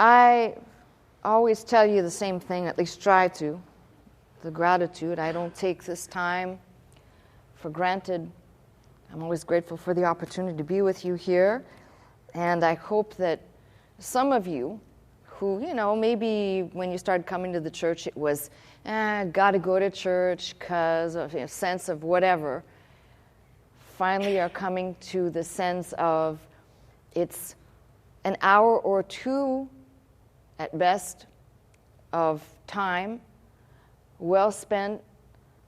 I always tell you the same thing, at least try to, the gratitude. I don't take this time for granted. I'm always grateful for the opportunity to be with you here. And I hope that some of you who, maybe when you started coming to the church, it was, got to go to church because of a sense of whatever, finally are coming to the sense of it's an hour or two at best of time well spent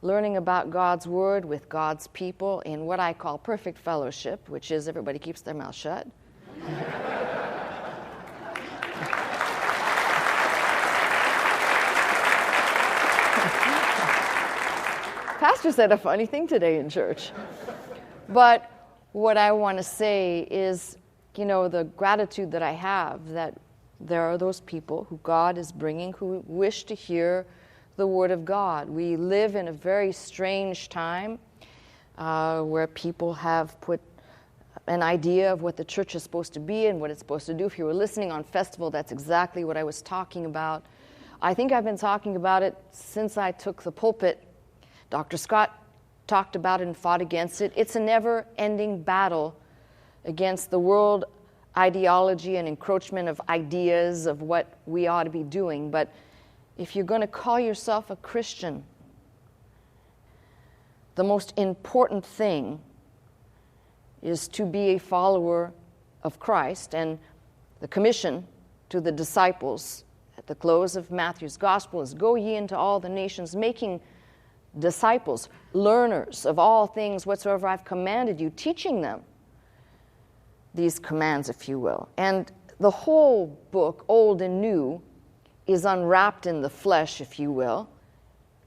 learning about God's Word with God's people in what I call perfect fellowship, which is everybody keeps their mouth shut. Pastor said a funny thing today in church. But what I want to say is, the gratitude that I have that there are those people who God is bringing who wish to hear the Word of God. We live in a very strange time where people have put an idea of what the church is supposed to be and what it's supposed to do. If you were listening on Festival, that's exactly what I was talking about. I think I've been talking about it since I took the pulpit. Dr. Scott talked about it and fought against it. It's a never-ending battle against the world ideology and encroachment of ideas of what we ought to be doing. But if you're going to call yourself a Christian, the most important thing is to be a follower of Christ. And the commission to the disciples at the close of Matthew's gospel is, go ye into all the nations, making disciples, learners of all things whatsoever I've commanded you, teaching them these commands, if you will. And the whole book, Old and New, is unwrapped in the flesh, if you will,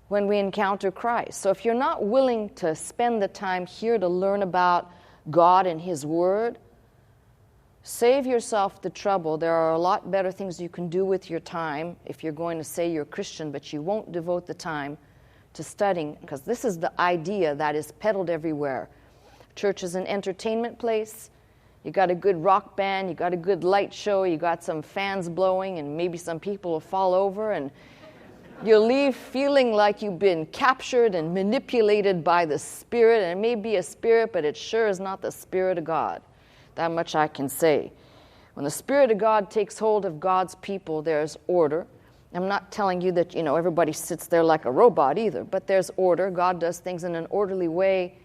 when we encounter Christ. So if you're not willing to spend the time here to learn about God and His Word, save yourself the trouble. There are a lot better things you can do with your time if you're going to say you're a Christian, but you won't devote the time to studying, because this is the idea that is peddled everywhere. Church is an entertainment place. You got a good rock band, you got a good light show, you got some fans blowing, and maybe some people will fall over, and you'll leave feeling like you've been captured and manipulated by the Spirit. And it may be a spirit, but it sure is not the Spirit of God. That much I can say. When the Spirit of God takes hold of God's people, there's order. I'm not telling you that, everybody sits there like a robot either, but there's order. God does things in an orderly way,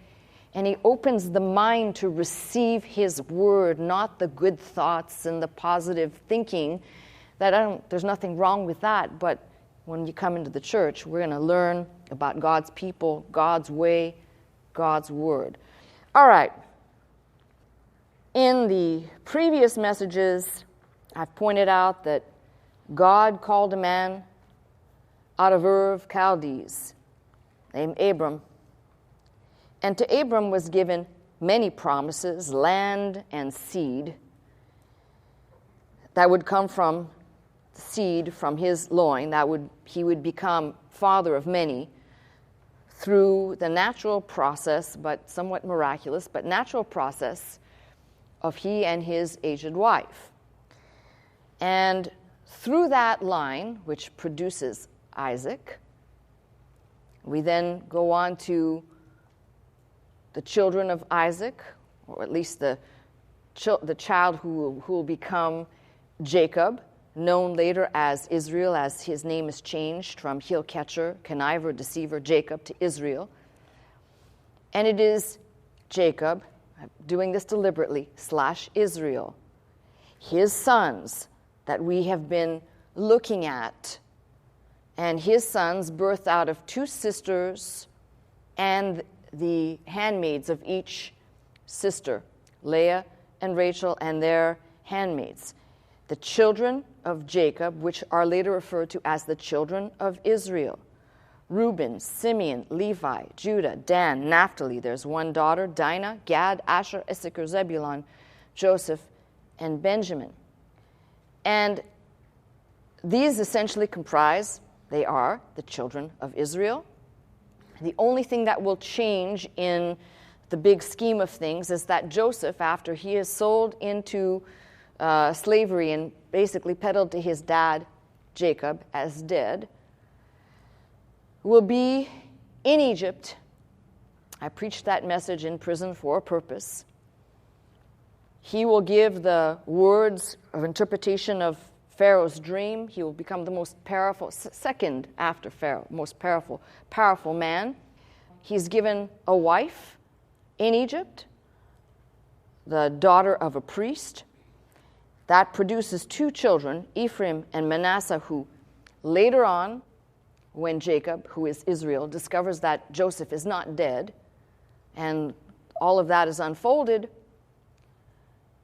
and He opens the mind to receive His Word, not the good thoughts and the positive thinking. There's nothing wrong with that, but when you come into the church, we're going to learn about God's people, God's way, God's Word. All right. In the previous messages, I've pointed out that God called a man out of Ur of Chaldees named Abram. And to Abram was given many promises, land and seed, that would come from the seed from his loin. He would become father of many through the natural process, but somewhat miraculous, but natural process of he and his aged wife. And through that line, which produces Isaac, we then go on to the children of Isaac, or at least the child who will become Jacob, known later as Israel, as his name is changed from heel catcher, conniver, deceiver, Jacob, to Israel. And it is Jacob, I'm doing this deliberately, / Israel, his sons, that we have been looking at, and his sons birthed out of 2 sisters and the handmaids of each sister, Leah and Rachel, and their handmaids. The children of Jacob, which are later referred to as the children of Israel: Reuben, Simeon, Levi, Judah, Dan, Naphtali. There's one daughter, Dinah, Gad, Asher, Issachar, Zebulun, Joseph, and Benjamin. And these essentially they are the children of Israel. The only thing that will change in the big scheme of things is that Joseph, after he is sold into slavery and basically peddled to his dad, Jacob, as dead, will be in Egypt. I preached that message in prison for a purpose. He will give the words of interpretation of Pharaoh's dream. He will become the most powerful, second after Pharaoh, most powerful man. He's given a wife in Egypt, the daughter of a priest. That produces 2 children, Ephraim and Manasseh, who later on, when Jacob, who is Israel, discovers that Joseph is not dead, and all of that is unfolded,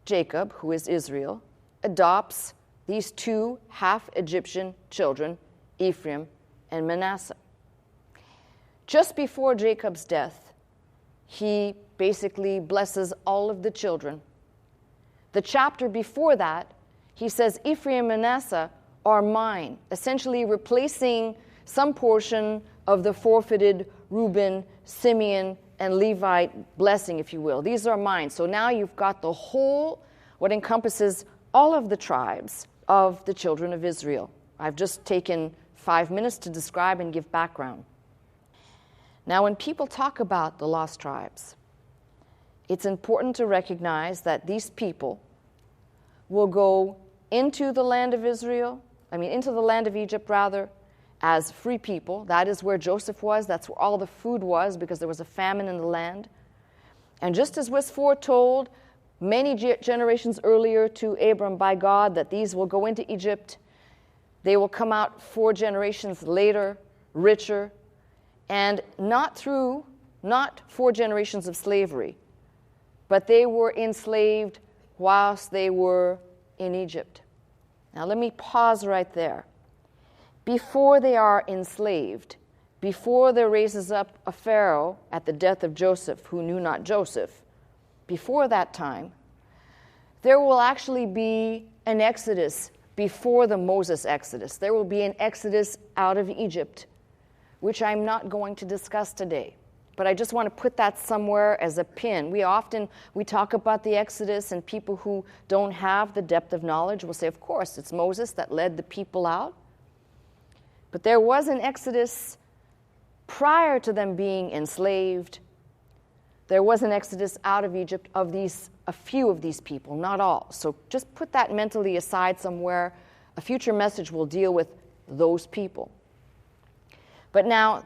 Jacob, who is Israel, adopts these 2 half-Egyptian children, Ephraim and Manasseh. Just before Jacob's death, he basically blesses all of the children. The chapter before that, he says, Ephraim and Manasseh are mine, essentially replacing some portion of the forfeited Reuben, Simeon, and Levite blessing, if you will. These are mine. So now you've got the whole, what encompasses all of the tribes of the children of Israel. I've just taken 5 minutes to describe and give background. Now, when people talk about the lost tribes, it's important to recognize that these people will go into the land of into the land of Egypt, rather, as free people. That is where Joseph was. That's where all the food was, because there was a famine in the land. And just as was foretold many generations earlier to Abram by God that these will go into Egypt, they will come out 4 generations later, richer, and not 4 generations of slavery, but they were enslaved whilst they were in Egypt. Now let me pause right there. Before they are enslaved, before there raises up a Pharaoh at the death of Joseph, who knew not Joseph, before that time, there will actually be an exodus before the Moses exodus. There will be an exodus out of Egypt, which I'm not going to discuss today. But I just want to put that somewhere as a pin. We talk about the Exodus, and people who don't have the depth of knowledge will say, of course, it's Moses that led the people out. But there was an Exodus prior to them being enslaved. There was an Exodus out of Egypt of a few of these people, not all. So just put that mentally aside somewhere. A future message will deal with those people. But now,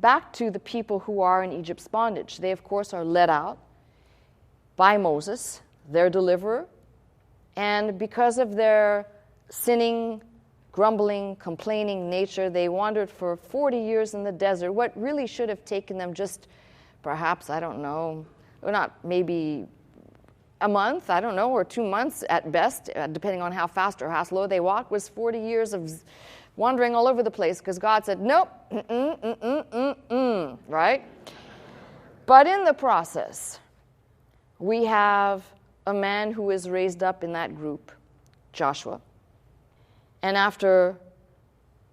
back to the people who are in Egypt's bondage. They, of course, are led out by Moses, their deliverer, and because of their sinning, grumbling, complaining nature, they wandered for 40 years in the desert, what really should have taken them just perhaps, I don't know, or not maybe a month, I don't know, or 2 months at best, depending on how fast or how slow they walked, was 40 years of wandering all over the place, because God said, nope, right? But in the process, we have a man who is raised up in that group, Joshua. And after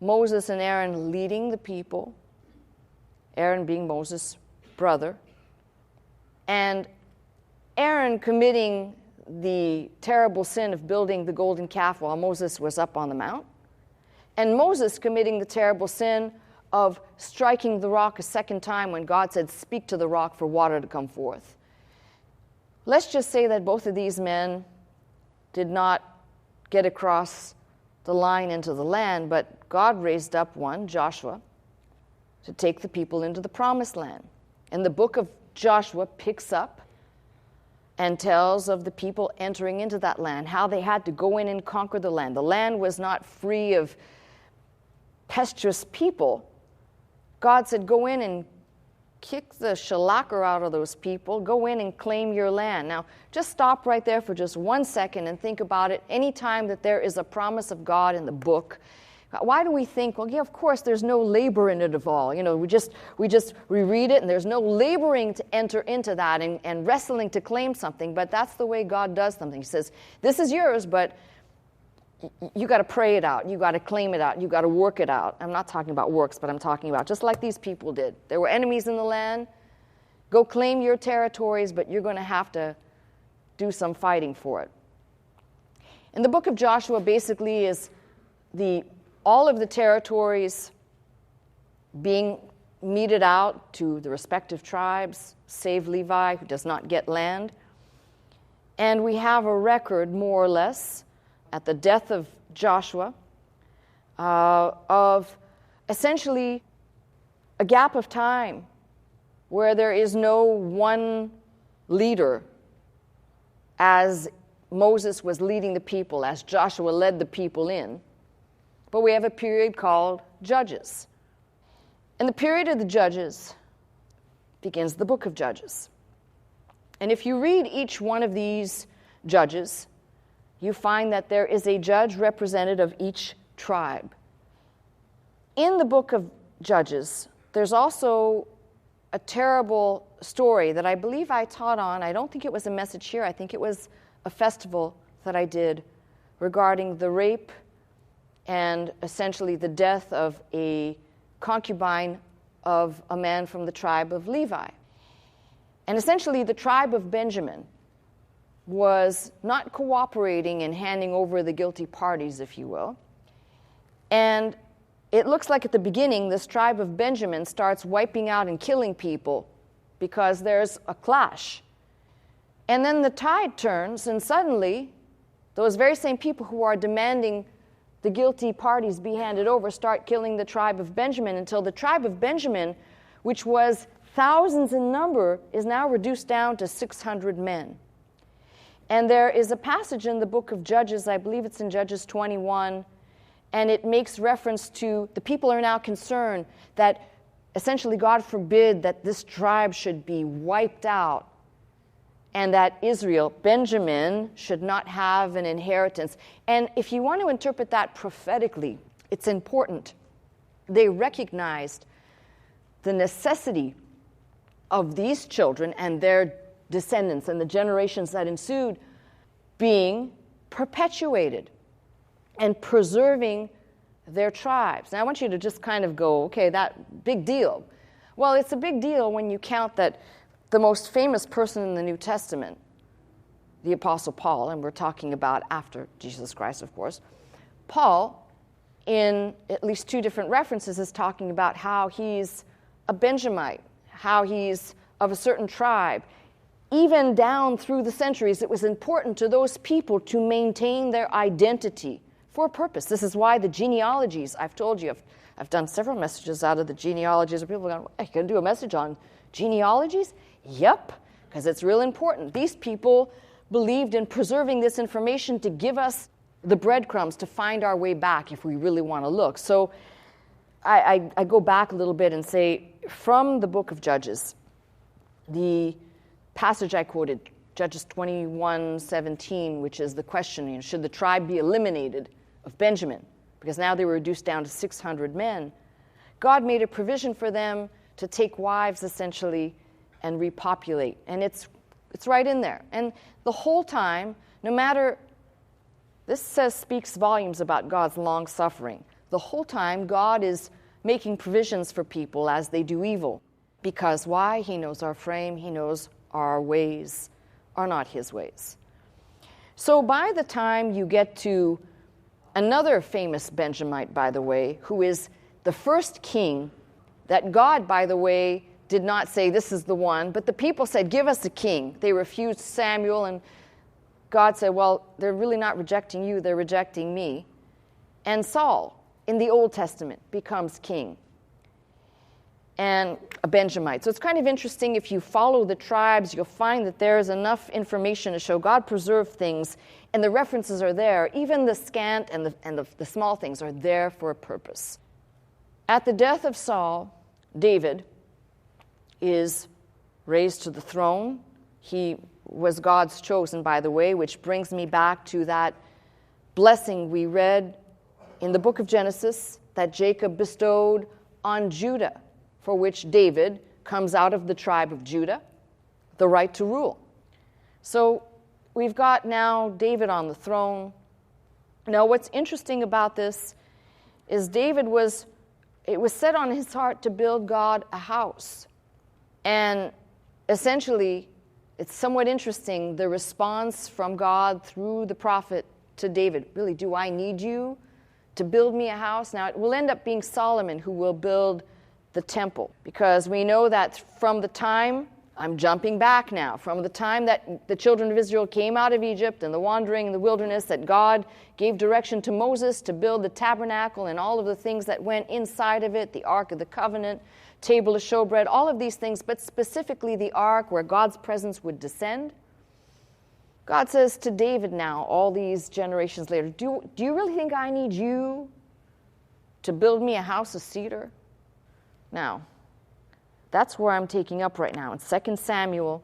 Moses and Aaron leading the people, Aaron being Moses' brother, and Aaron committing the terrible sin of building the golden calf while Moses was up on the mount, and Moses committing the terrible sin of striking the rock a second time when God said, speak to the rock for water to come forth. Let's just say that both of these men did not get across the line into the land, but God raised up one, Joshua, to take the people into the promised land. And the book of Joshua picks up and tells of the people entering into that land, how they had to go in and conquer the land. The land was not free of pesteous people. God said, go in and kick the shellacker out of those people. Go in and claim your land. Now, just stop right there for just 1 second and think about it. Anytime that there is a promise of God in the book, why do we think, well, yeah, of course, there's no labor in it at all. You know, we read it, and there's no laboring to enter into that and wrestling to claim something, but that's the way God does something. He says, this is yours, but you got to pray it out. You got to claim it out. You got to work it out. I'm not talking about works, but I'm talking about just like these people did. There were enemies in the land. Go claim your territories, but you're going to have to do some fighting for it. And the book of Joshua basically is all of the territories being meted out to the respective tribes, save Levi, who does not get land. And we have a record, more or less, at the death of Joshua, of essentially a gap of time where there is no one leader as Moses was leading the people, as Joshua led the people in. But we have a period called Judges. And the period of the Judges begins the book of Judges. And if you read each one of these judges, you find that there is a judge representative of each tribe. In the book of Judges, there's also a terrible story that I believe I taught on. I don't think it was a message here. I think it was a festival that I did regarding the rape and essentially the death of a concubine of a man from the tribe of Levi. And essentially, the tribe of Benjamin was not cooperating in handing over the guilty parties, if you will. And it looks like at the beginning, this tribe of Benjamin starts wiping out and killing people because there's a clash. And then the tide turns, and suddenly, those very same people who are demanding the guilty parties be handed over start killing the tribe of Benjamin until the tribe of Benjamin, which was thousands in number, is now reduced down to 600 men. And there is a passage in the book of Judges, I believe it's in Judges 21, and it makes reference to the people are now concerned that essentially God forbid that this tribe should be wiped out and that Israel, Benjamin, should not have an inheritance. And if you want to interpret that prophetically, it's important. They recognized the necessity of these children and their descendants and the generations that ensued being perpetuated and preserving their tribes. Now, I want you to just kind of go, okay, that big deal. Well, it's a big deal when you count that the most famous person in the New Testament, the Apostle Paul, and we're talking about after Jesus Christ, of course, Paul, in at least two different references, is talking about how he's a Benjamite, how he's of a certain tribe. Even down through the centuries, it was important to those people to maintain their identity for a purpose. This is why the genealogies, I've told you, I've done several messages out of the genealogies, where people are going, hey, you going to do a message on genealogies? Yep, because it's real important. These people believed in preserving this information to give us the breadcrumbs to find our way back if we really want to look. So I go back a little bit and say, from the book of Judges, the passage I quoted, Judges 21:17, which is the question, should the tribe be eliminated of Benjamin? Because now they were reduced down to 600 men. God made a provision for them to take wives, essentially, and repopulate. And it's right in there. And the whole time, no matter, this speaks volumes about God's long suffering. The whole time, God is making provisions for people as they do evil. Because why? He knows our frame. He knows our ways are not his ways. So by the time you get to another famous Benjamite, by the way, who is the first king that God, by the way, did not say this is the one, but the people said, give us a king. They refused Samuel, and God said, well, they're really not rejecting you, they're rejecting me. And Saul, in the Old Testament, becomes king, and a Benjamite. So it's kind of interesting. If you follow the tribes, you'll find that there's enough information to show God preserved things, and the references are there. Even the scant and the small things are there for a purpose. At the death of Saul, David is raised to the throne. He was God's chosen, by the way, which brings me back to that blessing we read in the book of Genesis that Jacob bestowed on Judah, for which David comes out of the tribe of Judah, the right to rule. So we've got now David on the throne. Now what's interesting about this is it was set on his heart to build God a house. And essentially, it's somewhat interesting, the response from God through the prophet to David, really, do I need you to build me a house? Now, it will end up being Solomon who will build the temple, because we know that from the time, I'm jumping back now, from the time that the children of Israel came out of Egypt and the wandering in the wilderness, that God gave direction to Moses to build the tabernacle and all of the things that went inside of it, the Ark of the Covenant, table of showbread, all of these things, but specifically the Ark where God's presence would descend. God says to David now, all these generations later, do you really think I need you to build me a house of cedar? Now, that's where I'm taking up right now in 2 Samuel,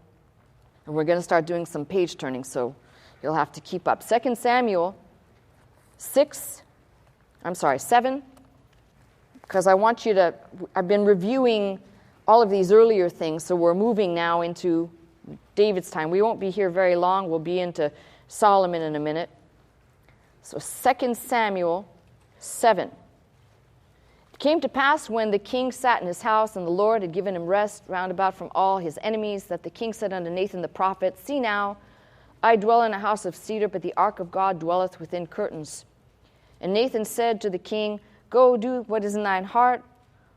and we're going to start doing some page turning, so you'll have to keep up. 2 Samuel 7, because I want you to, I've been reviewing all of these earlier things, so we're moving now into David's time. We won't be here very long. We'll be into Solomon in a minute. So 2 Samuel 7. It came to pass when the king sat in his house, and the Lord had given him rest round about from all his enemies, that the king said unto Nathan the prophet, See now, I dwell in a house of cedar, but the ark of God dwelleth within curtains. And Nathan said to the king, Go, do what is in thine heart,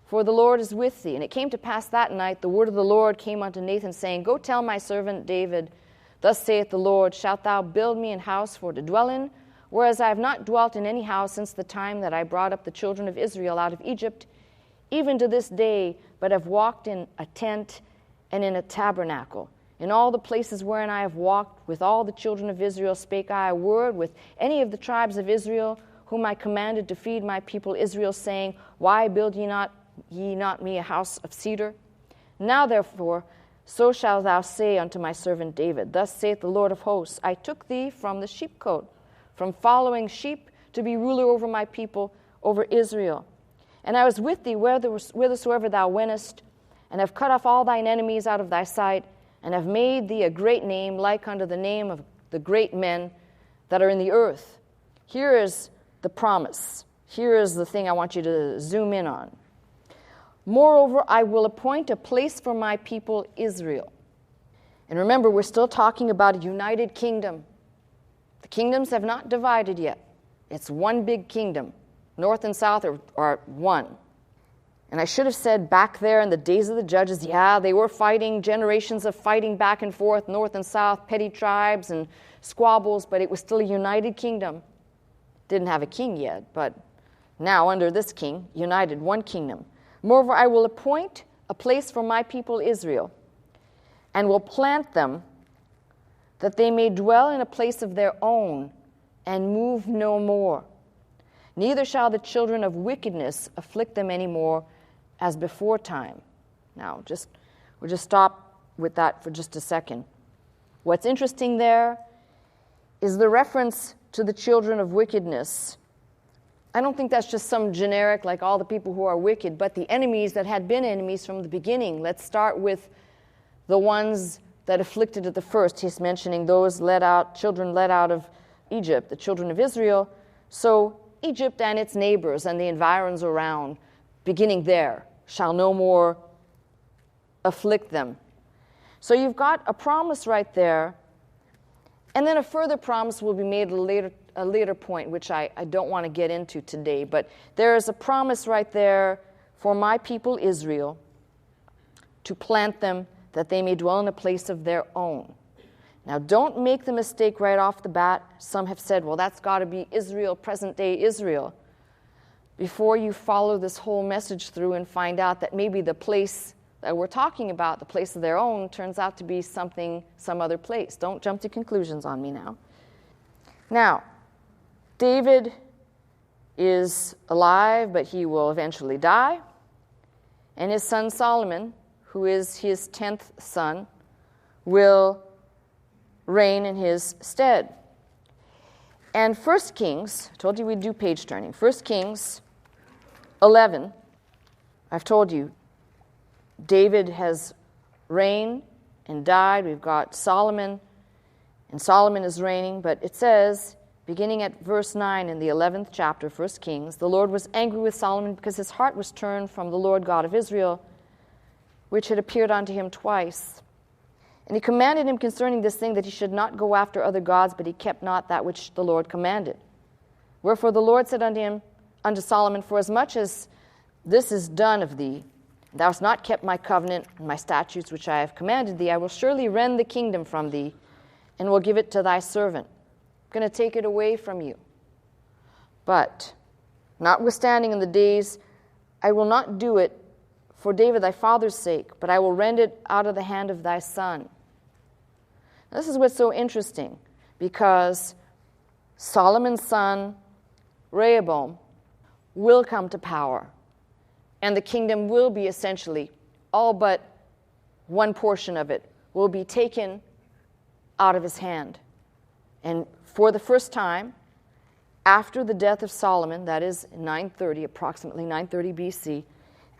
for the Lord is with thee. And it came to pass that night, the word of the Lord came unto Nathan, saying, Go tell my servant David, Thus saith the Lord, Shalt thou build me an house for to dwell in? Whereas I have not dwelt in any house since the time that I brought up the children of Israel out of Egypt, even to this day, but have walked in a tent and in a tabernacle. In all the places wherein I have walked with all the children of Israel spake I a word with any of the tribes of Israel, whom I commanded to feed my people Israel, saying, Why build ye not me a house of cedar? Now therefore, so shalt thou say unto my servant David, Thus saith the Lord of hosts, I took thee from the sheepcote, from following sheep, to be ruler over my people, over Israel. And I was with thee whithersoever thou wentest, and have cut off all thine enemies out of thy sight, and have made thee a great name, like unto the name of the great men that are in the earth. Here is the promise. Here is the thing I want you to zoom in on. Moreover, I will appoint a place for my people Israel. And remember, we're still talking about a united kingdom. The kingdoms have not divided yet. It's one big kingdom. North and south are one. And I should have said back there in the days of the judges, yeah, they were fighting, generations of fighting back and forth, north and south, petty tribes and squabbles, but it was still a united kingdom. Didn't have a king yet, but now under this king, united, one kingdom. Moreover, I will appoint a place for my people Israel, and will plant them, that they may dwell in a place of their own, and move no more. Neither shall the children of wickedness afflict them any more, as before time. Now, we'll just stop with that for just a second. What's interesting there is the reference to the children of wickedness. I don't think that's just some generic, like all the people who are wicked, but the enemies that had been enemies from the beginning. Let's start with the ones that afflicted at the first. He's mentioning those children led out of Egypt, the children of Israel. So Egypt and its neighbors and the environs around, beginning there, shall no more afflict them. So you've got a promise right there, and then a further promise will be made at a later point, which I don't want to get into today, but there is a promise right there for my people Israel to plant them, that they may dwell in a place of their own. Now, don't make the mistake right off the bat. Some have said, well, that's got to be Israel, present-day Israel, before you follow this whole message through and find out that maybe the place that we're talking about, the place of their own, turns out to be some other place. Don't jump to conclusions on me now. Now, David is alive, but he will eventually die. And his son Solomon, who is his 10th son, will reign in his stead. And 1 Kings, I told you we'd do page turning. 1 Kings 11, I've told you, David has reigned and died. We've got Solomon, and Solomon is reigning. But it says, beginning at verse 9 in the 11th chapter, 1 Kings, the Lord was angry with Solomon because his heart was turned from the Lord God of Israel, which had appeared unto him twice. And he commanded him concerning this thing that he should not go after other gods, but he kept not that which the Lord commanded. Wherefore the Lord said unto Solomon, forasmuch as this is done of thee, thou hast not kept my covenant and my statutes which I have commanded thee, I will surely rend the kingdom from thee, and will give it to thy servant. I'm going to take it away from you. But, notwithstanding in the days, I will not do it for David thy father's sake, but I will rend it out of the hand of thy son. This is what's so interesting, because Solomon's son, Rehoboam, will come to power, and the kingdom will be essentially, all but one portion of it, will be taken out of his hand. And for the first time, after the death of Solomon, that is 930, approximately 930 BC,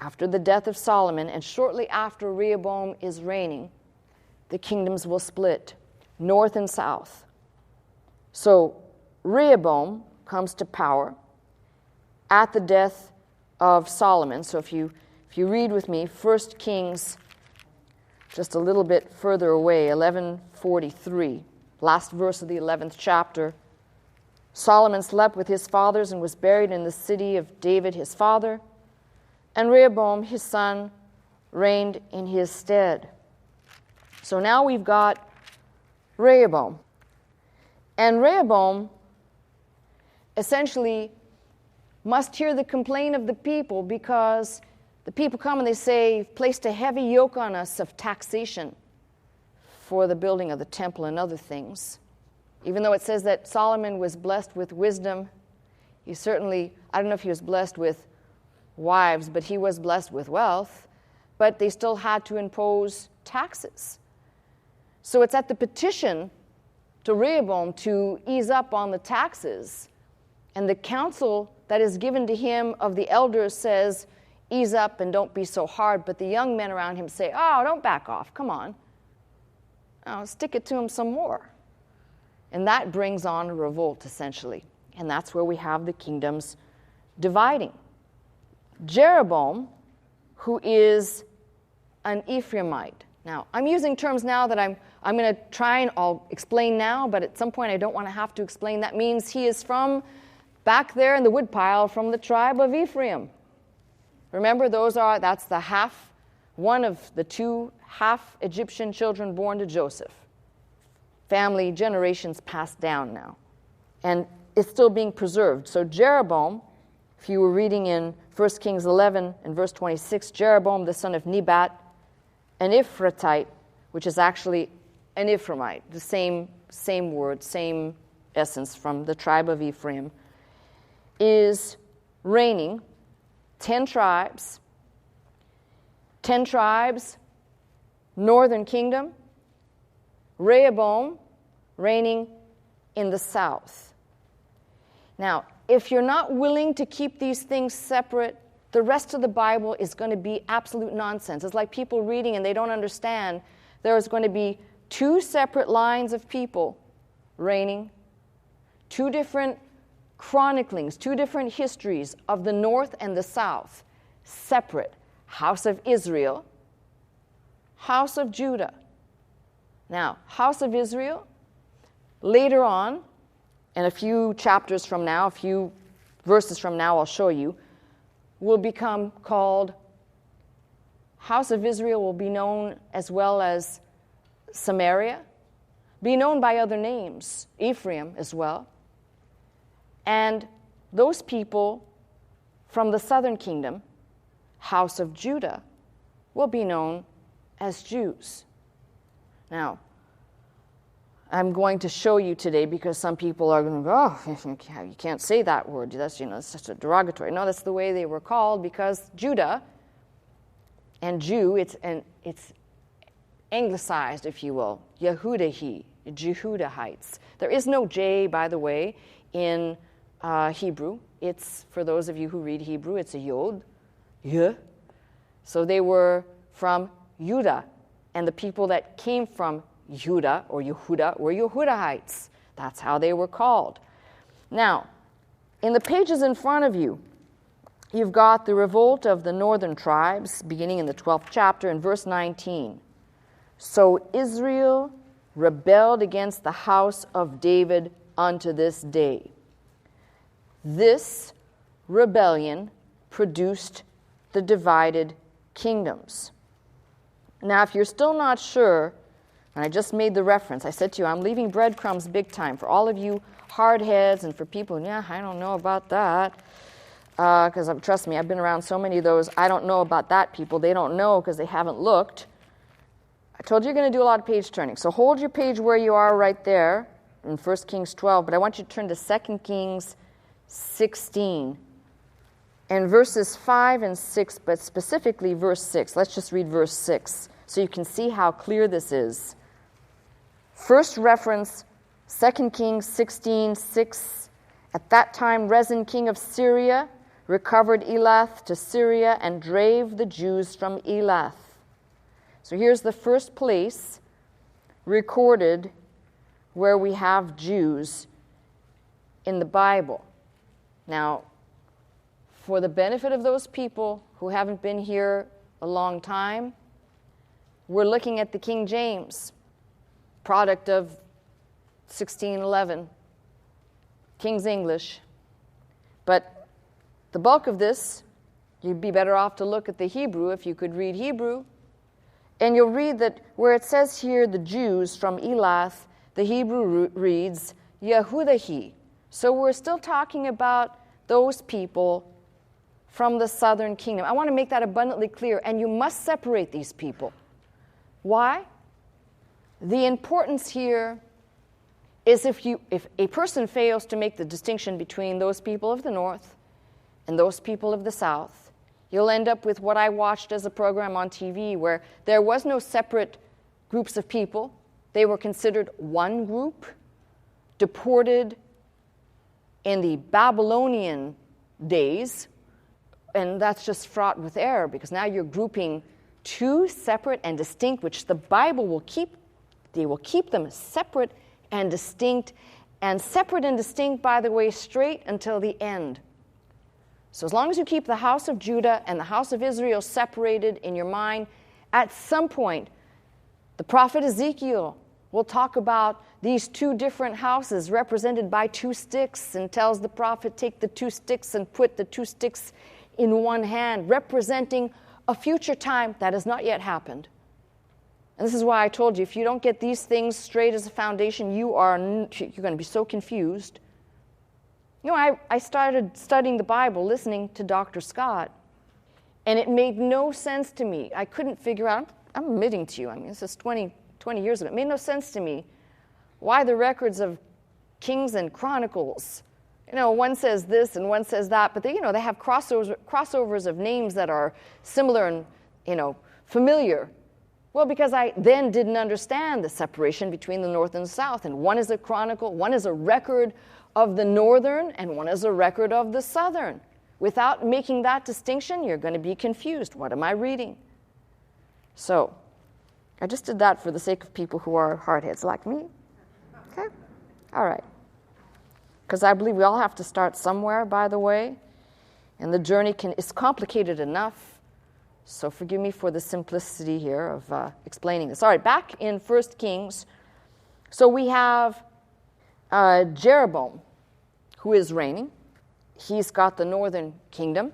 after the death of Solomon, and shortly after Rehoboam is reigning, the kingdoms will split, north and south. So Rehoboam comes to power at the death of Solomon. So if you read with me 1 Kings, just a little bit further away, 11:43, last verse of the 11th chapter. Solomon slept with his fathers and was buried in the city of David his father, and Rehoboam his son reigned in his stead. So now we've got Rehoboam. And Rehoboam essentially must hear the complaint of the people, because the people come and they say, "You've placed a heavy yoke on us of taxation for the building of the temple and other things." Even though it says that Solomon was blessed with wisdom, he certainly, I don't know if he was blessed with wives, but he was blessed with wealth, but they still had to impose taxes. So it's at the petition to Rehoboam to ease up on the taxes, and the counsel that is given to him of the elders says, ease up and don't be so hard, but the young men around him say, oh, don't back off, come on. Now, stick it to him some more. And that brings on a revolt, essentially. And that's where we have the kingdoms dividing. Jeroboam, who is an Ephraimite. Now, I'm using terms now that I'm going to try and I'll explain now, but at some point I don't want to have to explain. That means he is from back there in the woodpile from the tribe of Ephraim. Remember, that's the one of the two half Egyptian children born to Joseph. Family generations passed down now. And it's still being preserved. So Jeroboam, if you were reading in 1 Kings 11 and verse 26, Jeroboam, the son of Nebat, an Ephratite, which is actually an Ephraimite, the same word, same essence, from the tribe of Ephraim, is reigning. 10 tribes, northern kingdom, Rehoboam reigning in the south. Now, if you're not willing to keep these things separate, the rest of the Bible is going to be absolute nonsense. It's like people reading and they don't understand. There's going to be two separate lines of people reigning, two different chroniclings, two different histories of the north and the south, separate. House of Israel, house of Judah. Now, house of Israel, later on, and a few chapters from now, a few verses from now, I'll show you, will become called, house of Israel will be known as well as Samaria, be known by other names, Ephraim as well. And those people from the southern kingdom, house of Judah, will be known as Jews. Now, I'm going to show you today, because some people are going to go, oh, you can't say that word. That's, it's such a derogatory. No, that's the way they were called, because Judah and Jew, it's anglicized, if you will, Yehudahi, Jehudahites. There is no J, by the way, in Hebrew. It's, for those of you who read Hebrew, it's a Yod, Yeh. So they were from Judah, and the people that came from Judah or Yehuda were Yehudahites. That's how they were called. Now, in the pages in front of you, you've got the revolt of the northern tribes, beginning in the 12th chapter in verse 19. So Israel rebelled against the house of David unto this day. This rebellion produced the divided kingdoms. Now, if you're still not sure, and I just made the reference, I said to you, I'm leaving breadcrumbs big time for all of you hardheads and for people, yeah, I don't know about that. Because trust me, I've been around so many of those, I don't know about that people. They don't know because they haven't looked. I told you you're going to do a lot of page turning. So hold your page where you are right there in 1 Kings 12, but I want you to turn to 2 Kings 16 and verses 5 and 6, but specifically verse 6. Let's just read verse 6 so you can see how clear this is. First reference, 2 Kings 16, 6. At that time, Rezin, king of Syria, recovered Elath to Syria and drave the Jews from Elath. So here's the first place recorded where we have Jews in the Bible. Now, for the benefit of those people who haven't been here a long time, we're looking at the King James, product of 1611, King's English. But the bulk of this, you'd be better off to look at the Hebrew if you could read Hebrew. And you'll read that where it says here the Jews from Elath, the Hebrew reads Yehudahi. So we're still talking about those people from the southern kingdom. I want to make that abundantly clear, and you must separate these people. Why? The importance here is if a person fails to make the distinction between those people of the north and those people of the south, you'll end up with what I watched as a program on TV where there was no separate groups of people. They were considered one group, deported in the Babylonian days, and that's just fraught with error because now you're grouping two separate and distinct, which the Bible will keep. They will keep them separate and distinct, by the way, straight until the end. So as long as you keep the house of Judah and the house of Israel separated in your mind, at some point, the prophet Ezekiel will talk about these two different houses represented by two sticks and tells the prophet, take the two sticks and put the two sticks in one hand, representing a future time that has not yet happened. And this is why I told you, if you don't get these things straight as a foundation, you're going to be so confused. You know, I started studying the Bible listening to Dr. Scott, and it made no sense to me. I couldn't figure out, I'm admitting to you, I mean, this is 20 years ago. It made no sense to me why the records of Kings and Chronicles, one says this and one says that, but they have crossovers of names that are similar and, familiar. Well, because I then didn't understand the separation between the north and the south, and one is a chronicle, one is a record of the northern, and one is a record of the southern. Without making that distinction, you're going to be confused. What am I reading? So, I just did that for the sake of people who are hardheads like me. Okay? All right. Because I believe we all have to start somewhere, by the way, and the journey is complicated enough. So forgive me for the simplicity here of explaining this. All right, back in 1 Kings. So we have Jeroboam, who is reigning. He's got the northern kingdom.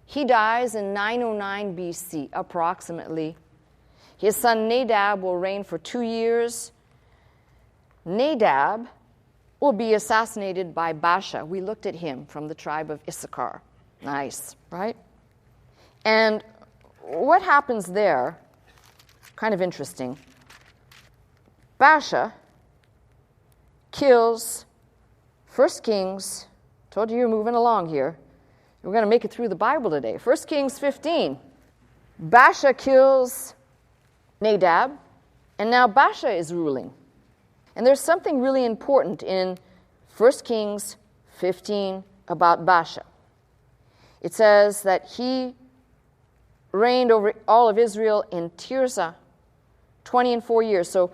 He dies in 909 BC, approximately. His son Nadab will reign for 2 years. Nadab will be assassinated by Baasha. We looked at him from the tribe of Issachar. Nice, right? And what happens there, kind of interesting, Baasha kills 1 Kings, told you you're moving along here. We're going to make it through the Bible today. 1 Kings 15. Baasha kills Nadab, and now Baasha is ruling. And there's something really important in 1 Kings 15 about Baasha. It says that he reigned over all of Israel in Tirzah 20 and 4 years. So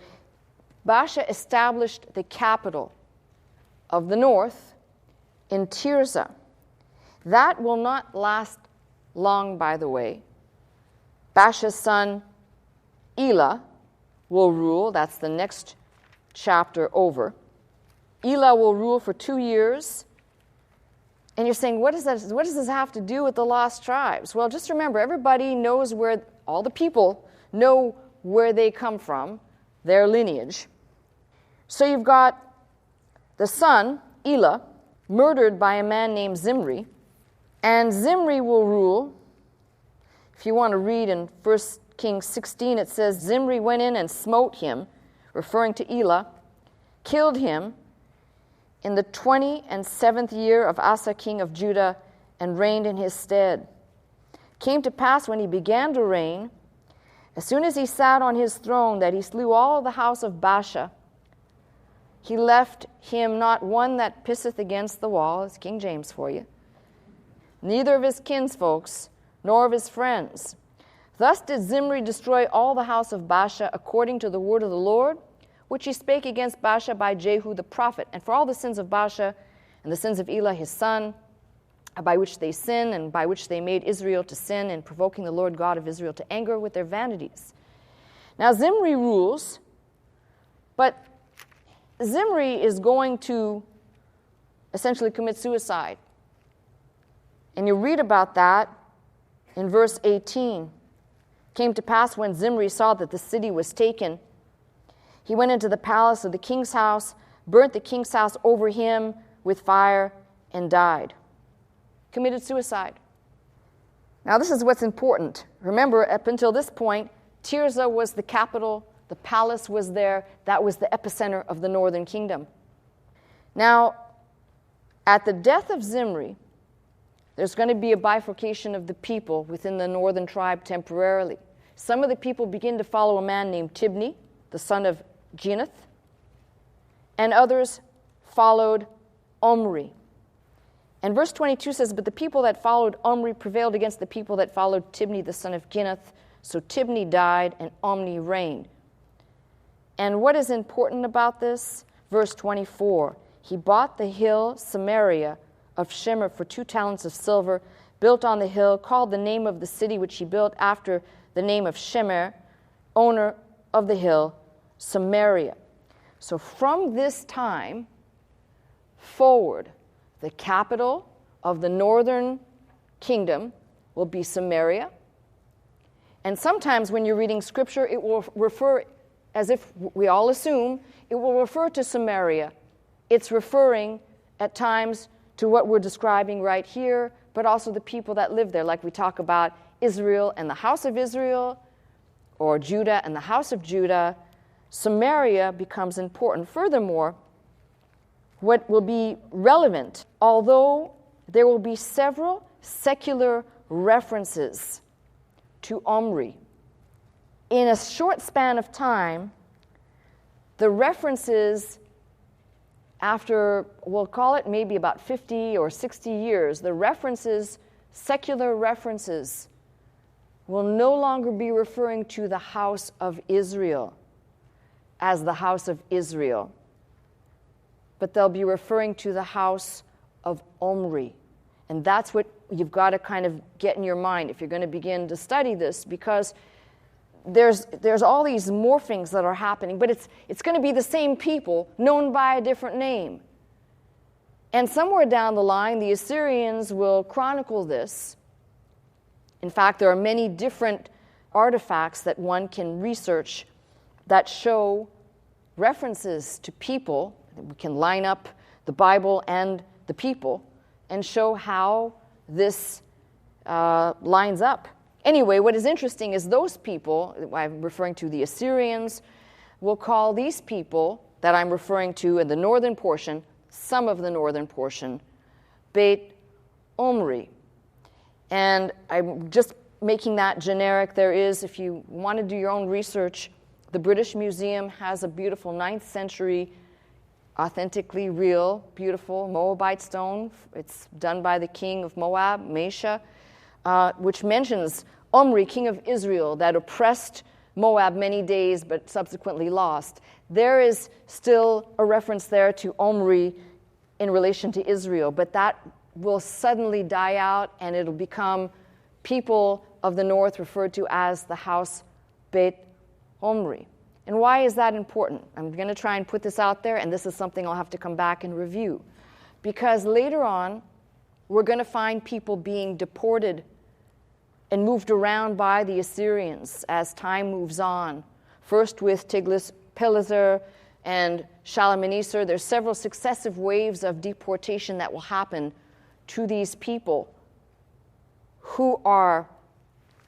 Baasha established the capital of the north in Tirzah. That will not last long, by the way. Baasha's son Elah will rule. That's the next chapter over. Elah will rule for 2 years. And you're saying, what does this have to do with the lost tribes? Well, just remember, everybody knows where, all the people know where they come from, their lineage. So you've got the son, Elah, murdered by a man named Zimri. And Zimri will rule. If you want to read in 1 Kings 16, it says, Zimri went in and smote him, referring to Elah, killed him in the 27th year of Asa king of Judah, and reigned in his stead. Came to pass when he began to reign, as soon as he sat on his throne, that he slew all the house of Baasha. He left him not one that pisseth against the wall, it's King James for you, neither of his kinsfolks, nor of his friends. Thus did Zimri destroy all the house of Baasha, according to the word of the Lord, which he spake against Baasha by Jehu the prophet. And for all the sins of Baasha, and the sins of Elah his son, by which they sin, and by which they made Israel to sin, in provoking the Lord God of Israel to anger with their vanities. Now Zimri rules, but Zimri is going to essentially commit suicide. And you read about that in verse 18. Came to pass when Zimri saw that the city was taken, he went into the palace of the king's house, burnt the king's house over him with fire, and died. Committed suicide. Now this is what's important. Remember, up until this point, Tirzah was the capital, the palace was there, that was the epicenter of the northern kingdom. Now, at the death of Zimri, there's going to be a bifurcation of the people within the northern tribe temporarily. Some of the people begin to follow a man named Tibni, the son of Ginath, and others followed Omri. And verse 22 says, but the people that followed Omri prevailed against the people that followed Tibni, the son of Ginath. So Tibni died, and Omri reigned. And what is important about this? Verse 24, he bought the hill Samaria of Shemer for 2 talents of silver, built on the hill, called the name of the city which he built after the name of Shemer, owner of the hill, Samaria. So from this time forward, the capital of the northern kingdom will be Samaria. And sometimes when you're reading Scripture, it will refer, as if we all assume, it will refer to Samaria. It's referring at times to what we're describing right here, but also the people that live there, like we talk about Israel and the house of Israel, or Judah and the house of Judah. Samaria becomes important. Furthermore, what will be relevant, although there will be several secular references to Omri, in a short span of time, the references after, we'll call it maybe about 50 or 60 years, the references, secular references, will no longer be referring to the house of Israel as the house of Israel, but they'll be referring to the house of Omri. And that's what you've got to kind of get in your mind if you're going to begin to study this, because there's all these morphings that are happening, but it's going to be the same people known by a different name. And somewhere down the line, the Assyrians will chronicle this. In fact, there are many different artifacts that one can research that show references to people. We can line up the Bible and the people and show how this lines up. Anyway, what is interesting is those people, I'm referring to the Assyrians, will call these people that I'm referring to in the northern portion, some of the northern portion, Beit Omri. And I'm just making that generic. There is, if you want to do your own research, the British Museum has a beautiful 9th century, authentically real, beautiful Moabite stone. It's done by the king of Moab, Mesha, which mentions Omri, king of Israel, that oppressed Moab many days but subsequently lost. There is still a reference there to Omri in relation to Israel, but that will suddenly die out, and it'll become people of the north referred to as the house Beit Omri. And why is that important? I'm going to try and put this out there, and this is something I'll have to come back and review. Because later on, we're going to find people being deported and moved around by the Assyrians as time moves on. First with Tiglath-Pileser and Shalmaneser. There's several successive waves of deportation that will happen to these people who are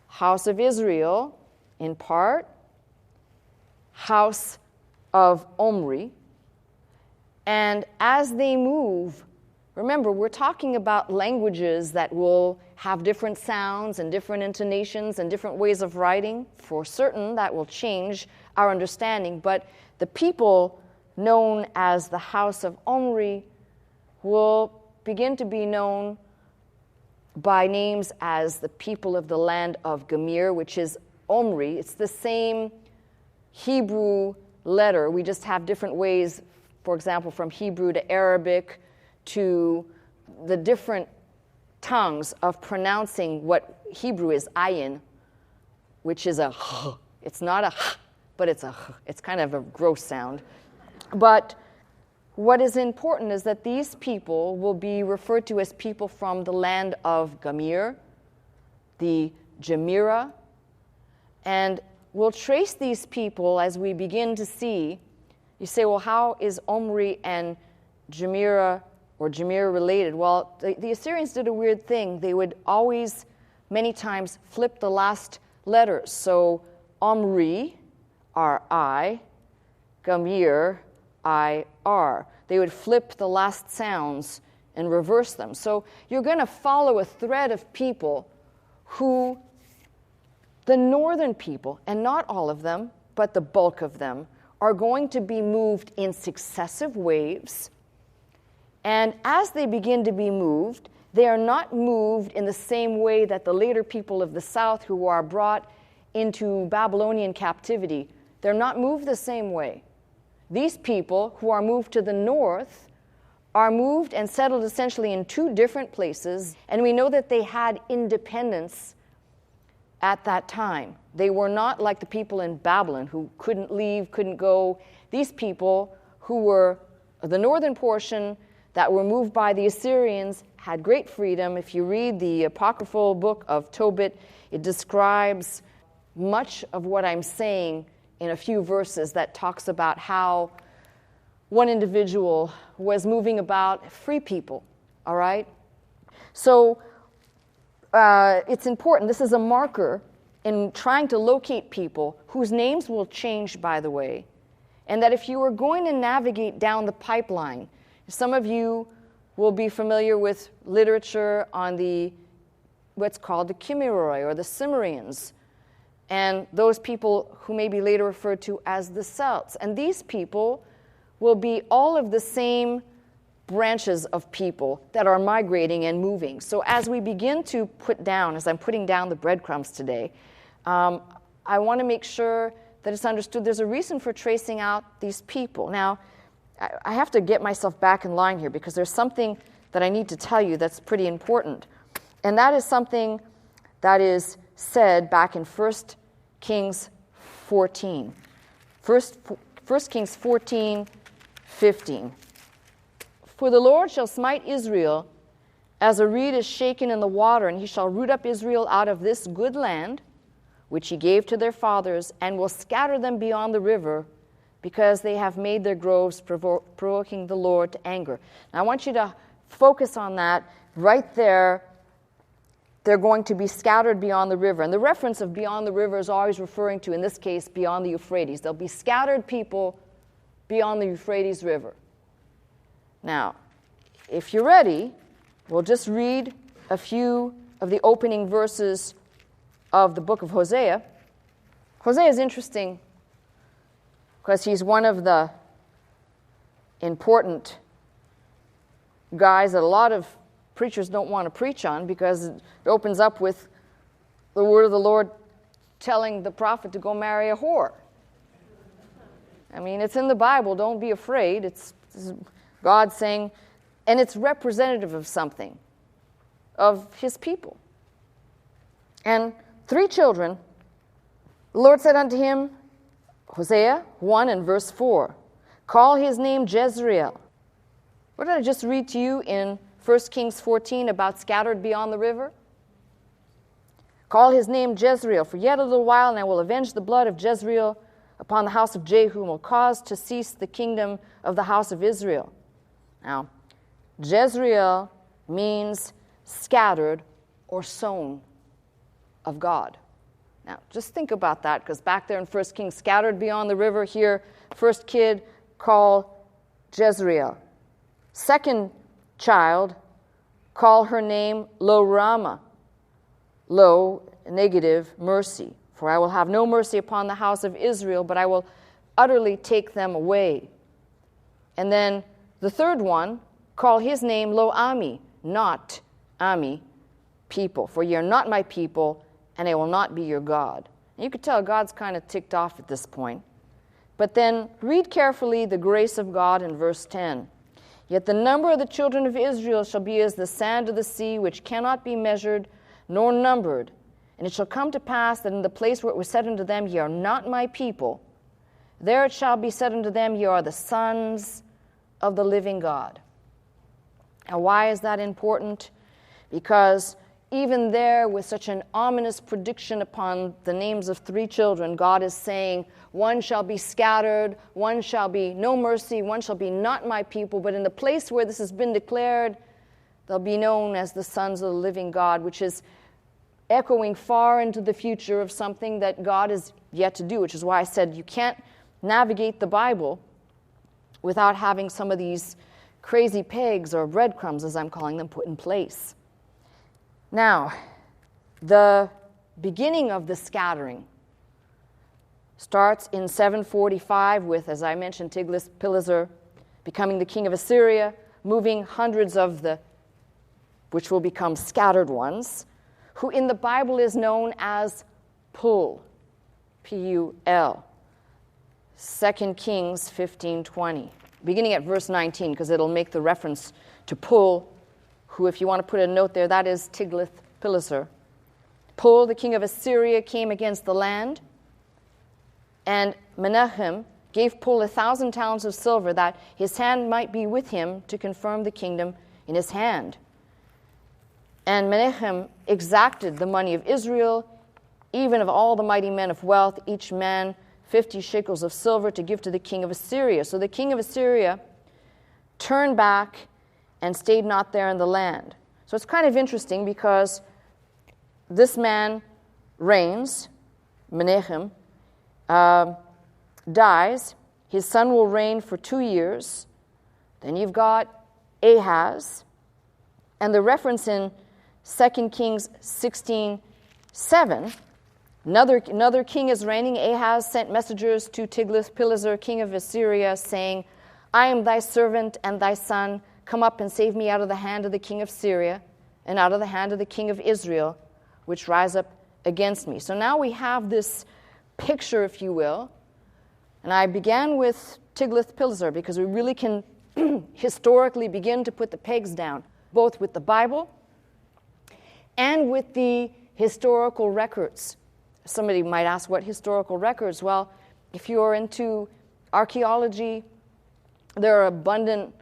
house of Israel in part, house of Omri, and as they move, remember, we're talking about languages that will have different sounds and different intonations and different ways of writing. For certain, that will change our understanding. But the people known as the house of Omri will begin to be known by names as the people of the land of Gamir, which is Omri. It's the same Hebrew letter. We just have different ways, for example, from Hebrew to Arabic, to the different tongues of pronouncing what Hebrew is ayin, which is a h. It's not a h, but it's a h. It's kind of a gross sound. But what is important is that these people will be referred to as people from the land of Gamir, the Jamira, and we'll trace these people as we begin to see. You say, well, how is Omri and Jamira or Jamir related? Well, the Assyrians did a weird thing. They would always, many times, flip the last letters. So Omri, R-I, Gamir, I-R. They would flip the last sounds and reverse them. So you're going to follow a thread of people who, the northern people, and not all of them, but the bulk of them, are going to be moved in successive waves. And as they begin to be moved, they are not moved in the same way that the later people of the south who are brought into Babylonian captivity, they're not moved the same way. These people who are moved to the north are moved and settled essentially in two different places, and we know that they had independence at that time. They were not like the people in Babylon who couldn't leave, couldn't go. These people who were the northern portion that were moved by the Assyrians had great freedom. If you read the apocryphal book of Tobit, it describes much of what I'm saying in a few verses that talks about how one individual was moving about, free people, all right? So it's important. This is a marker in trying to locate people whose names will change, by the way, and that if you are going to navigate down the pipeline, some of you will be familiar with literature on what's called the Chimeroi or the Cimmerians, and those people who may be later referred to as the Celts. And these people will be all of the same branches of people that are migrating and moving. So as we begin to put down, as I'm putting down the breadcrumbs today, I want to make sure that it's understood there's a reason for tracing out these people. Now, I have to get myself back in line here because there's something that I need to tell you that's pretty important. And that is something that is said back in 1 Kings 14. 1 Kings 14, 15. For the Lord shall smite Israel as a reed is shaken in the water, and he shall root up Israel out of this good land, which he gave to their fathers, and will scatter them beyond the river, because they have made their groves provoking the Lord to anger. Now, I want you to focus on that right there. They're going to be scattered beyond the river. And the reference of beyond the river is always referring to, in this case, beyond the Euphrates. There'll be scattered people beyond the Euphrates River. Now, if you're ready, we'll just read a few of the opening verses of the book of Hosea. Hosea is interesting because he's one of the important guys that a lot of preachers don't want to preach on, because it opens up with the word of the Lord telling the prophet to go marry a whore. I mean, it's in the Bible. Don't be afraid. It's God saying, and it's representative of something, of his people. And 3 children, the Lord said unto him, Hosea 1 and verse 4. Call his name Jezreel. What did I just read to you in 1 Kings 14 about scattered beyond the river? Call his name Jezreel, for yet a little while, and I will avenge the blood of Jezreel upon the house of Jehu, and will cause to cease the kingdom of the house of Israel. Now, Jezreel means scattered or sown of God. Now, just think about that, because back there in 1 Kings, scattered beyond the river, here, first kid, call Jezreel. Second child, call her name Lo-Rama. Lo, negative, mercy. For I will have no mercy upon the house of Israel, but I will utterly take them away. And then the third one, call his name Lo-Ami, not Ami, people. For ye are not my people, and I will not be your God. And you could tell God's kind of ticked off at this point. But then read carefully the grace of God in verse 10. Yet the number of the children of Israel shall be as the sand of the sea, which cannot be measured nor numbered. And it shall come to pass that in the place where it was said unto them, Ye are not my people, there it shall be said unto them, Ye are the sons of the living God. Now, why is that important? Because even there, with such an ominous prediction upon the names of three children, God is saying, one shall be scattered, one shall be no mercy, one shall be not my people. But in the place where this has been declared, they'll be known as the sons of the living God, which is echoing far into the future of something that God is yet to do, which is why I said you can't navigate the Bible without having some of these crazy pegs or breadcrumbs, as I'm calling them, put in place. Now, the beginning of the scattering starts in 745 with, as I mentioned, Tiglath-Pileser becoming the king of Assyria, moving hundreds of the, which will become scattered ones, who in the Bible is known as Pul, P-U-L, 2 Kings 15:20, beginning at verse 19, because it'll make the reference to Pul, who, if you want to put a note there, that is Tiglath-Pileser. Pul, the king of Assyria, came against the land, and Menahem gave Pul 1,000 talents of silver, that his hand might be with him to confirm the kingdom in his hand. And Menahem exacted the money of Israel, even of all the mighty men of wealth, each man 50 shekels of silver, to give to the king of Assyria. So the king of Assyria turned back and stayed not there in the land. So it's kind of interesting, because this man reigns, Menahem, dies. His son will reign for 2 years. Then you've got Ahaz. And the reference in 2 Kings 16:7, another king is reigning. Ahaz sent messengers to Tiglath-Pileser, king of Assyria, saying, I am thy servant and thy son. Come up and save me out of the hand of the king of Syria and out of the hand of the king of Israel, which rise up against me. So now we have this picture, if you will. And I began with Tiglath-Pileser because we really can historically begin to put the pegs down, both with the Bible and with the historical records. Somebody might ask, what historical records? Well, if you're into archaeology, there are abundant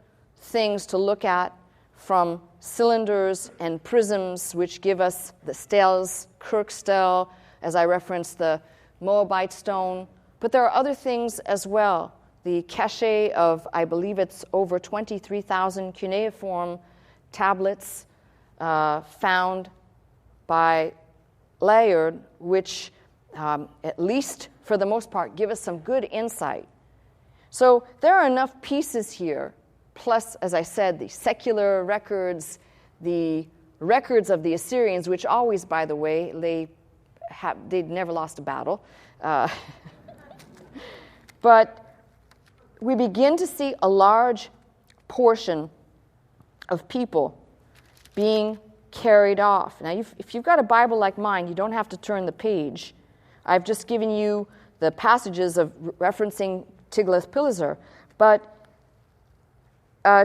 things to look at, from cylinders and prisms, which give us the stels, Kirk stele, as I referenced, the Moabite stone. But there are other things as well. The cache of, I believe it's over 23,000 cuneiform tablets found by Layard, which at least for the most part give us some good insight. So there are enough pieces here, plus, as I said, the secular records, the records of the Assyrians, which always, by the way, they'd never lost a battle. But we begin to see a large portion of people being carried off. Now, if you've got a Bible like mine, you don't have to turn the page. I've just given you the passages of referencing Tiglath-Pileser, but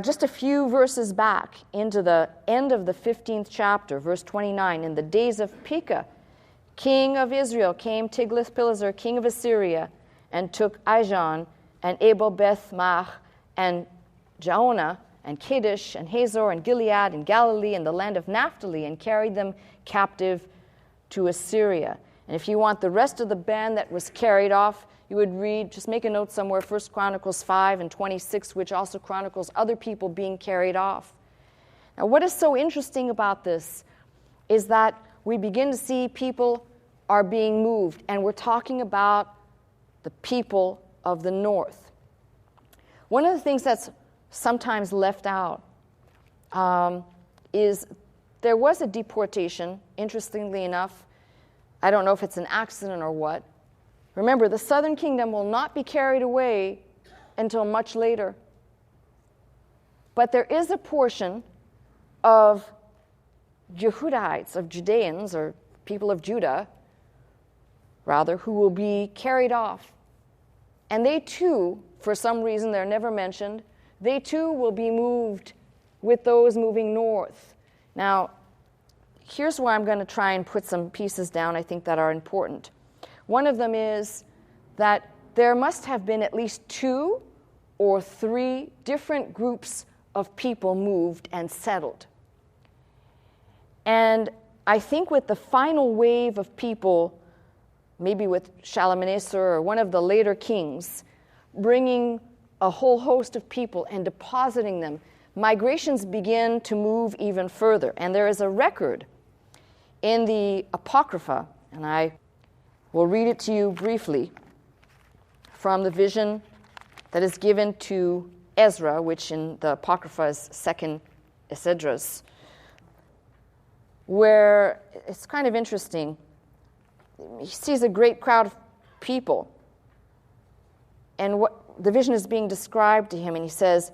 just a few verses back into the end of the 15th chapter, verse 29, in the days of Pekah, king of Israel, came Tiglath-Pileser, king of Assyria, and took Ijon, and Abel Beth Mach, and Jaonah, and Kadesh, and Hazor, and Gilead, and Galilee, and the land of Naphtali, and carried them captive to Assyria. And if you want the rest of the band that was carried off, you would read, just make a note somewhere, 1 Chronicles 5 and 26, which also chronicles other people being carried off. Now, what is so interesting about this is that we begin to see people are being moved, and we're talking about the people of the north. One of the things that's sometimes left out is there was a deportation, interestingly enough. I don't know if it's an accident or what. Remember, the southern kingdom will not be carried away until much later. But there is a portion of Jehudites, of Judeans, or people of Judah, rather, who will be carried off. And they too, for some reason they're never mentioned, they too will be moved with those moving north. Now, here's where I'm going to try and put some pieces down I think that are important. One of them is that there must have been at least 2 or 3 different groups of people moved and settled. And I think with the final wave of people, maybe with Shalmaneser or one of the later kings, bringing a whole host of people and depositing them, migrations begin to move even further. And there is a record in the Apocrypha, and I will read it to you briefly, from the vision that is given to Ezra, which in the Apocrypha is 2nd Esdras, where it's kind of interesting. He sees a great crowd of people, and what the vision is being described to him, and he says,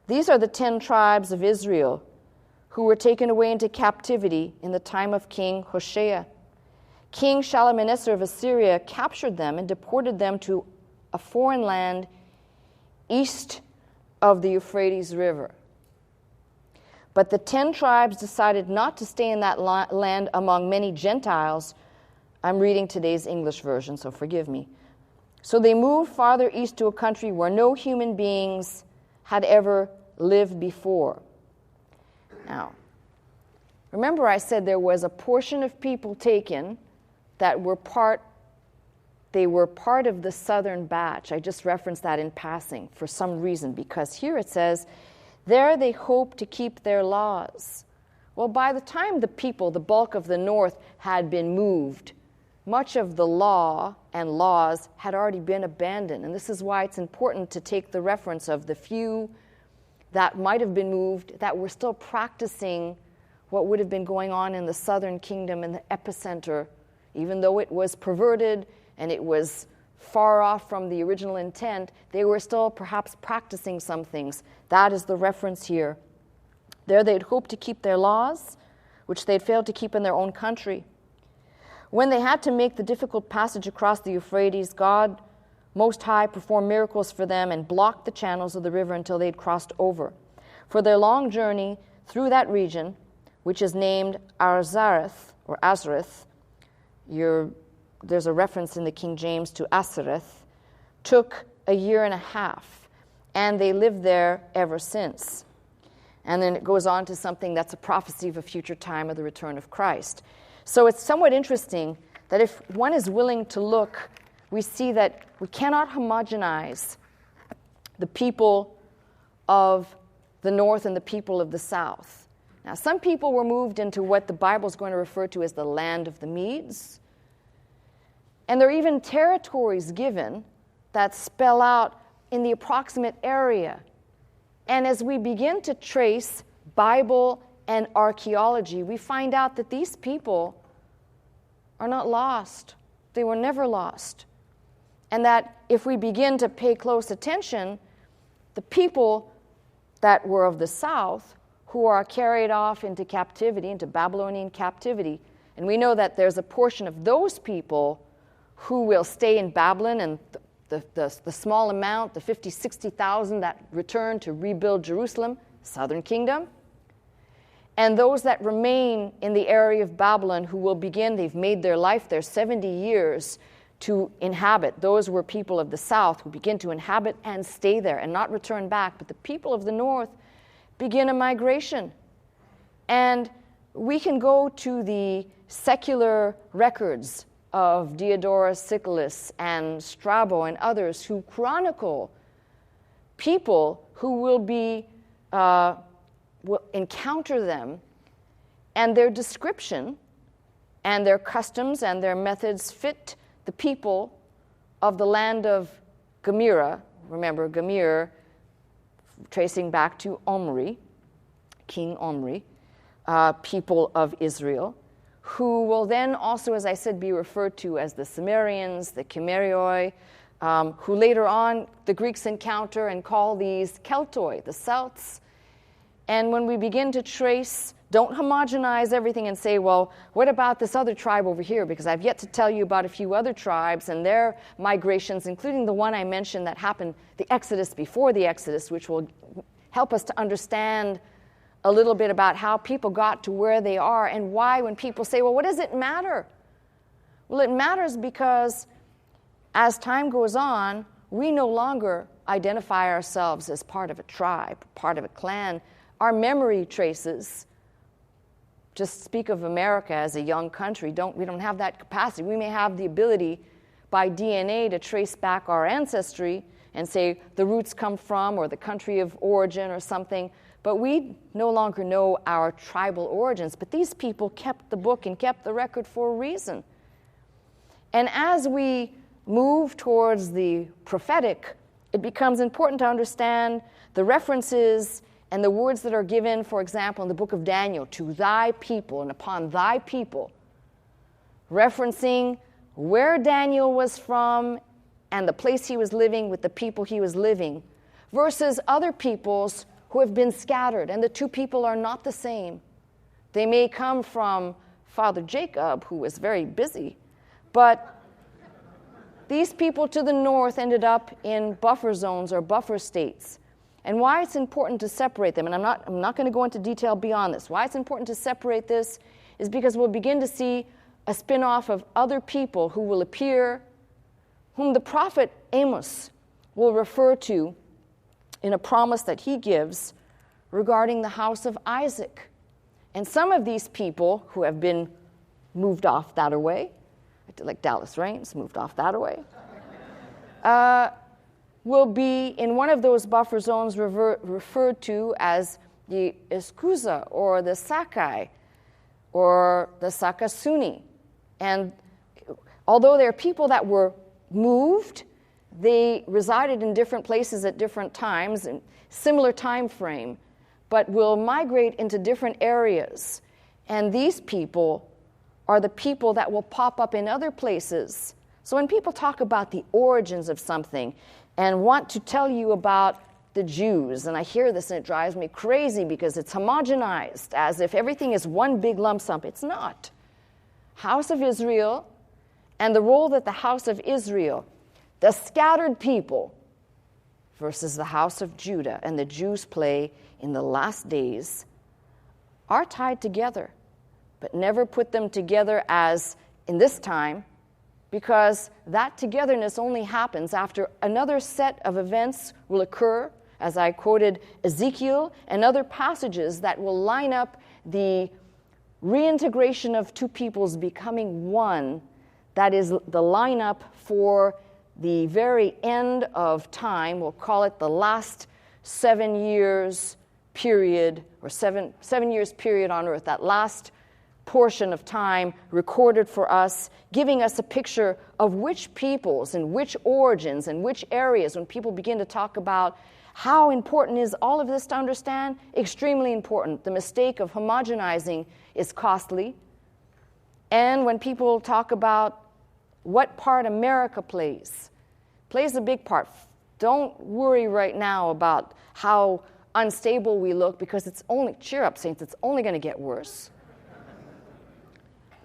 "These are the 10 tribes of Israel who were taken away into captivity in the time of King Hoshea. King Shalmaneser of Assyria captured them and deported them to a foreign land east of the Euphrates River. But the 10 tribes decided not to stay in that land among many Gentiles." I'm reading today's English version, so forgive me. "So they moved farther east to a country where no human beings had ever lived before." Now, remember I said there was a portion of people taken that were part of the southern batch. I just referenced that in passing for some reason, because here it says, "There they hope to keep their laws." Well, by the time the people, the bulk of the north, had been moved, much of the law and laws had already been abandoned. And this is why it's important to take the reference of the few that might have been moved that were still practicing what would have been going on in the southern kingdom in the epicenter, even though it was perverted and it was far off from the original intent, they were still perhaps practicing some things. That is the reference here. There they'd hoped to keep their laws, which they'd failed to keep in their own country. When they had to make the difficult passage across the Euphrates, God Most High performed miracles for them and blocked the channels of the river until they'd crossed over. For their long journey through that region, which is named Azareth, or Azareth, there's a reference in the King James to Asareth, took a year and a half, and they lived there ever since. And then it goes on to something that's a prophecy of a future time of the return of Christ. So it's somewhat interesting that if one is willing to look, we see that we cannot homogenize the people of the north and the people of the south. Now, some people were moved into what the Bible is going to refer to as the land of the Medes. And there are even territories given that spell out in the approximate area. And as we begin to trace Bible and archaeology, we find out that these people are not lost. They were never lost. And that if we begin to pay close attention, the people that were of the south who are carried off into captivity, into Babylonian captivity, and we know that there's a portion of those people who will stay in Babylon, and the small amount, the 50,000, 60,000 that return to rebuild Jerusalem, southern kingdom, and those that remain in the area of Babylon who will begin, they've made their life there 70 years, to inhabit. Those were people of the south who begin to inhabit and stay there and not return back. But the people of the north begin a migration. And we can go to the secular records of Diodorus Siculus and Strabo and others who chronicle people who will encounter them, and their description and their customs and their methods fit the people of the land of Gemira. Remember, Gemir, tracing back to Omri, King Omri, people of Israel, who will then also, as I said, be referred to as the Cimmerians, the Chimmerioi, who later on the Greeks encounter and call these Keltoi, the Celts. And when we begin to trace, don't homogenize everything and say, well, what about this other tribe over here? Because I've yet to tell you about a few other tribes and their migrations, including the one I mentioned that happened, the Exodus before the Exodus, which will help us to understand a little bit about how people got to where they are and why when people say, well, what does it matter? Well, it matters because as time goes on, we no longer identify ourselves as part of a tribe, part of a clan. Our memory traces, just speak of America as a young country, we don't have that capacity. We may have the ability by DNA to trace back our ancestry and say the roots come from or the country of origin or something, but we no longer know our tribal origins. But these people kept the book and kept the record for a reason. And as we move towards the prophetic, it becomes important to understand the references and the words that are given, for example, in the book of Daniel, to thy people and upon thy people, referencing where Daniel was from and the place he was living with the people he was living, versus other peoples who have been scattered, and the two people are not the same. They may come from Father Jacob, who was very busy, but these people to the north ended up in buffer zones or buffer states. And why it's important to separate them, and I'm not going to go into detail beyond this. Why it's important to separate this is because we'll begin to see a spin-off of other people who will appear, whom the prophet Amos will refer to in a promise that he gives regarding the house of Isaac. And some of these people who have been moved off that way, like Dallas Raines, moved off that way, will be in one of those buffer zones referred to as the Eskuza or the Sakai or the Sakasuni. And although they're people that were moved, they resided in different places at different times, in similar time frame, but will migrate into different areas. And these people are the people that will pop up in other places. So when people talk about the origins of something and want to tell you about the Jews, and I hear this and it drives me crazy because it's homogenized as if everything is one big lump sum. It's not. House of Israel and the role that the house of Israel, the scattered people, versus the house of Judah and the Jews play in the last days are tied together, but never put them together as in this time, because that togetherness only happens after another set of events will occur, as I quoted Ezekiel and other passages that will line up the reintegration of two peoples becoming one. That is the lineup for the very end of time. We'll call it the last 7 years period, or seven years period on earth, that last portion of time recorded for us, giving us a picture of which peoples and which origins and which areas. When people begin to talk about how important is all of this to understand, extremely important. The mistake of homogenizing is costly. And when people talk about what part America plays a big part. Don't worry right now about how unstable we look, because it's only, cheer up, saints, it's only going to get worse.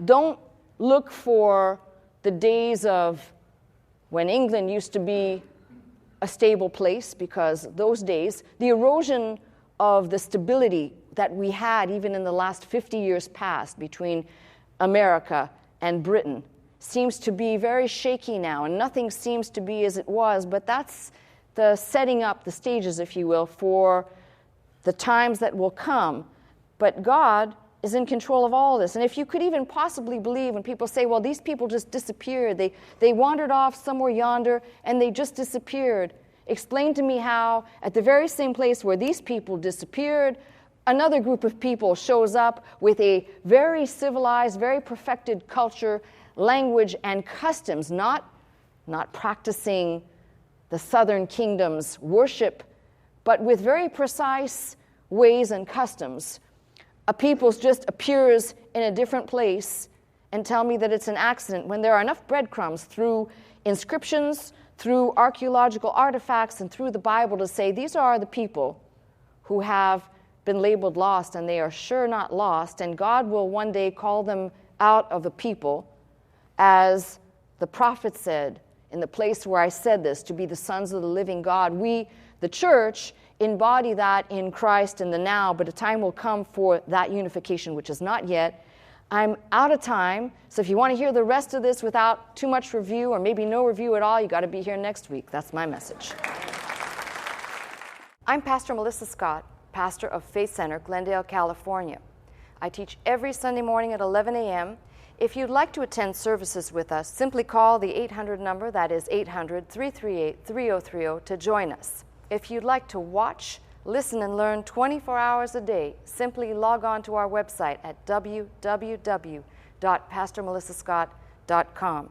Don't look for the days of when England used to be a stable place, because those days, the erosion of the stability that we had even in the last 50 years past between America and Britain seems to be very shaky now, and nothing seems to be as it was, but that's the setting up, the stages, if you will, for the times that will come. But God is in control of all this. And if you could even possibly believe when people say, well, these people just disappeared, they wandered off somewhere yonder, and they just disappeared. Explain to me how, at the very same place where these people disappeared, another group of people shows up with a very civilized, very perfected culture, language, and customs, not practicing the southern kingdom's worship, but with very precise ways and customs. A people just appears in a different place and tell me that it's an accident when there are enough breadcrumbs through inscriptions, through archaeological artifacts, and through the Bible to say these are the people who have been labeled lost, and they are sure not lost, and God will one day call them out of the people, as the prophet said, in the place where I said this, to be the sons of the living God. We, the church, embody that in Christ in the now, but a time will come for that unification, which is not yet. I'm out of time, so if you want to hear the rest of this without too much review, or maybe no review at all, you got to be here next week. That's my message. I'm Pastor Melissa Scott, pastor of Faith Center, Glendale, California. I teach every Sunday morning at 11 a.m. If you'd like to attend services with us, simply call the 800 number, that is 800-338-3030, to join us. If you'd like to watch, listen, and learn 24 hours a day, simply log on to our website at www.pastormelissascott.com.